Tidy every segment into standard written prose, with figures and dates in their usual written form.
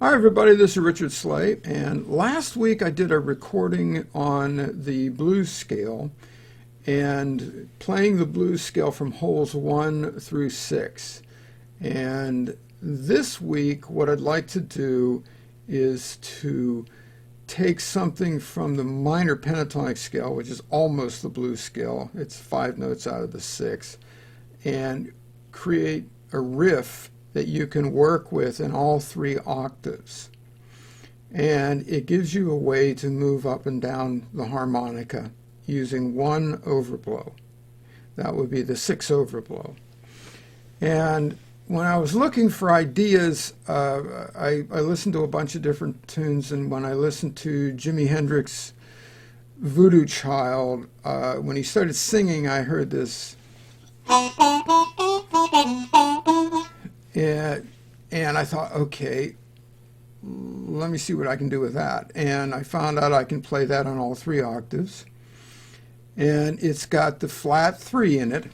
Hi everybody, this is Richard Sleigh, and last week I did a recording on the blues scale and playing the blues scale from holes 1 through 6. And this week what I'd like to do is to take something from the minor pentatonic scale, which is almost the blues scale, it's 5 notes out of the 6, and create a riff that you can work with in all 3 octaves. And it gives you a way to move up and down the harmonica using 1 overblow. That would be the 6 overblow. And when I was looking for ideas, I listened to a bunch of different tunes, and when I listened to Jimi Hendrix' Voodoo Child, when he started singing, I heard this. And I thought, okay, let me see what I can do with that. And I found out I can play that on all 3 octaves. And it's got the flat 3 in it,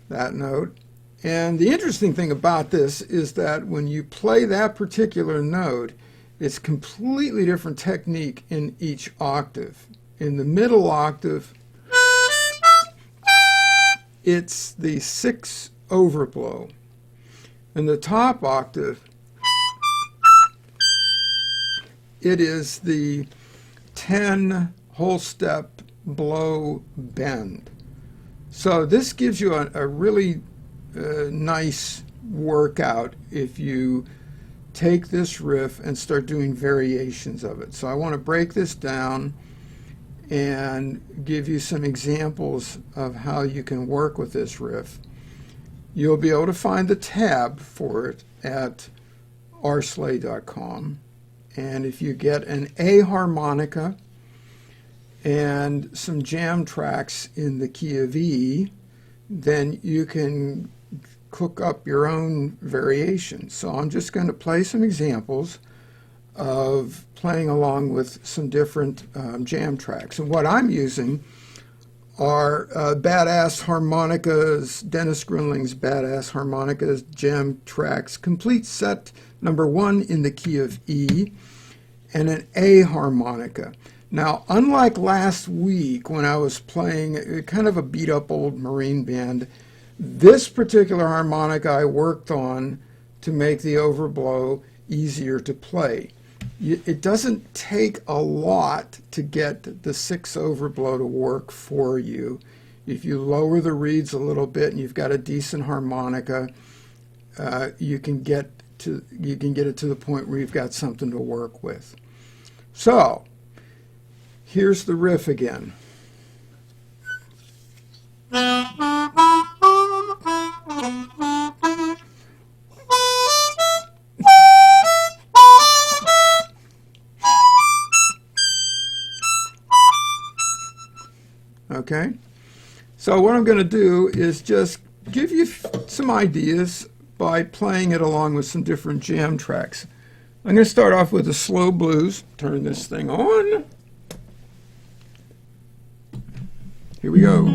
that note. And the interesting thing about this is that when you play that particular note, it's completely different technique in each octave. In the middle octave, it's the 6 overblow. In the top octave, it is the 10 whole step blow bend. So this gives you a really nice workout if you take this riff and start doing variations of it. So I want to break this down and give you some examples of how you can work with this riff. You'll be able to find the tab for it at rsleigh.com. And if you get an A harmonica and some jam tracks in the key of E, then you can cook up your own variations. So I'm just going to play some examples of playing along with some different jam tracks. And what I'm using are Badass Harmonicas, Dennis Grinling's Badass Harmonicas jam tracks, complete set number 1 in the key of E, and an A harmonica. Now, unlike last week when I was playing kind of a beat-up old Marine band, this particular harmonica I worked on to make the overblow easier to play. It doesn't take a lot to get the 6 overblow to work for you. If you lower the reeds a little bit and you've got a decent harmonica, you can get it to the point where you've got something to work with. So here's the riff again. Okay, so what I'm going to do is just give you some ideas by playing it along with some different jam tracks. I'm going to start off with a slow blues. Turn this thing on. Here we go.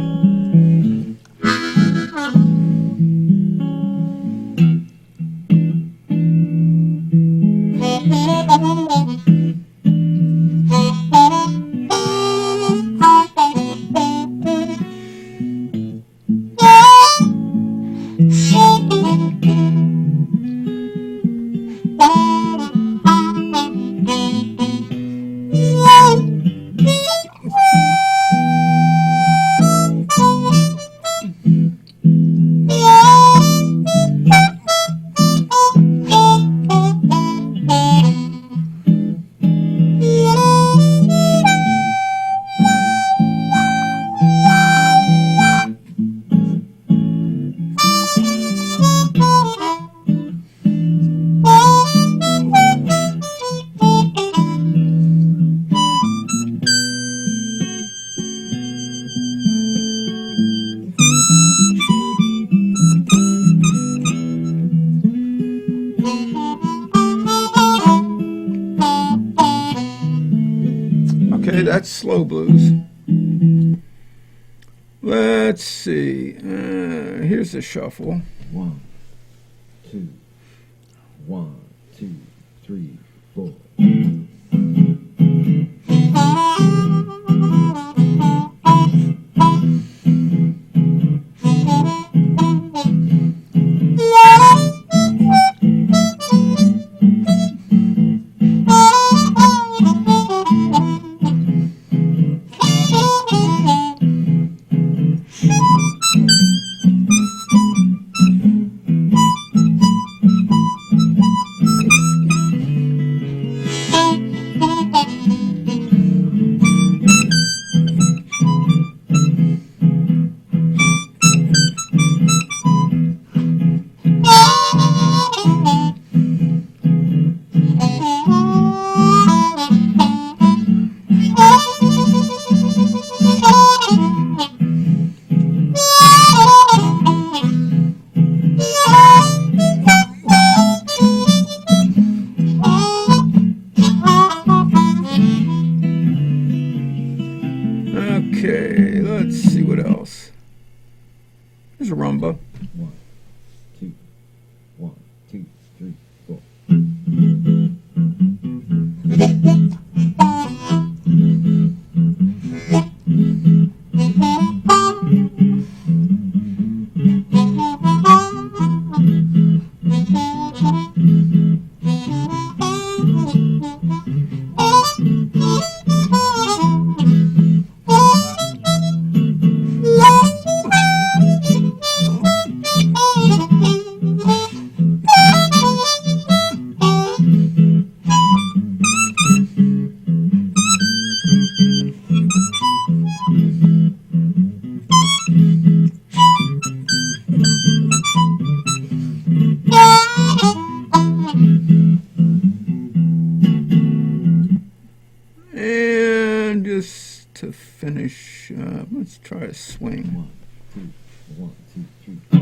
Okay, that's slow blues. Let's see. Here's the shuffle. 1, 2, 1, 2, 3, 4. Okay, let's see what else. There's a rumba. 1, 2, 1, 2, 3, 4. And just to finish, let's try a swing. 1, 2, 1, 2, 3, 4.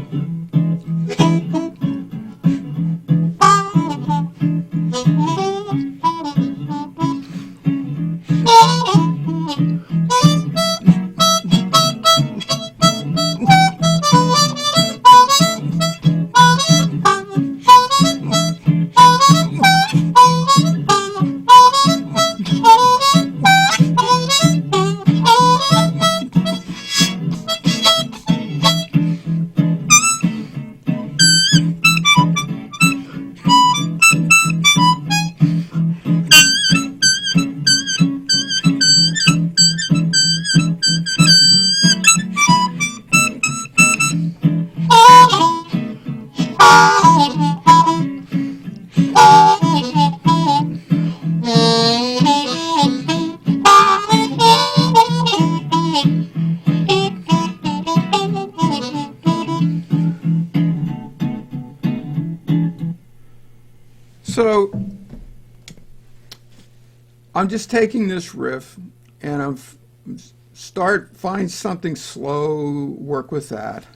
So I'm just taking this riff and I'm find something slow, work with that.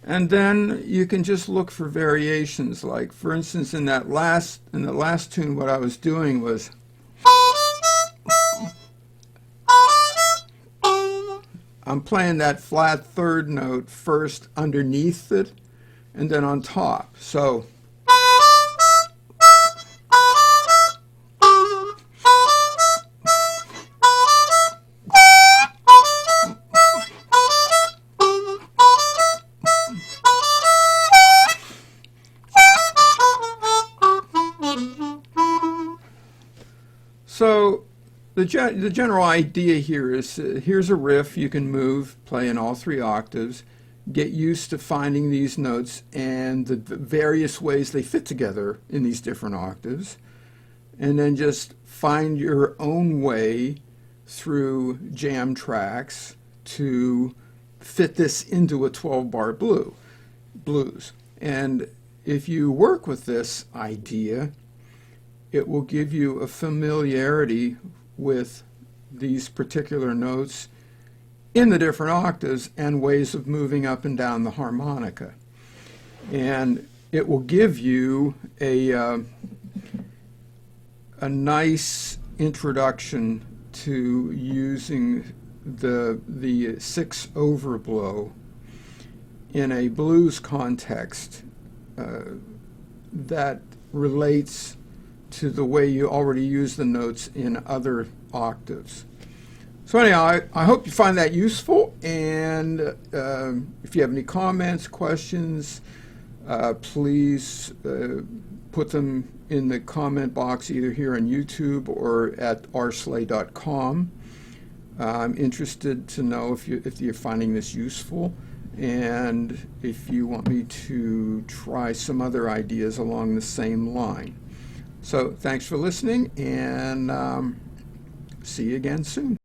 And then you can just look for variations. Like, for instance, in the last tune, what I was doing was I'm playing that flat third note first underneath it, and then on top. So the general idea here is here's a riff you can move, play in all three octaves, get used to finding these notes and the various ways they fit together in these different octaves, and then just find your own way through jam tracks to fit this into a 12-bar blues. And if you work with this idea, it will give you a familiarity with these particular notes in the different octaves and ways of moving up and down the harmonica. And it will give you a nice introduction to using the 6 overblow in a blues context that relates to the way you already use the notes in other octaves. So anyhow, I hope you find that useful, and if you have any comments, questions, please put them in the comment box either here on YouTube or at rsleigh.com. I'm interested to know if you're finding this useful, and if you want me to try some other ideas along the same line. So thanks for listening, and see you again soon.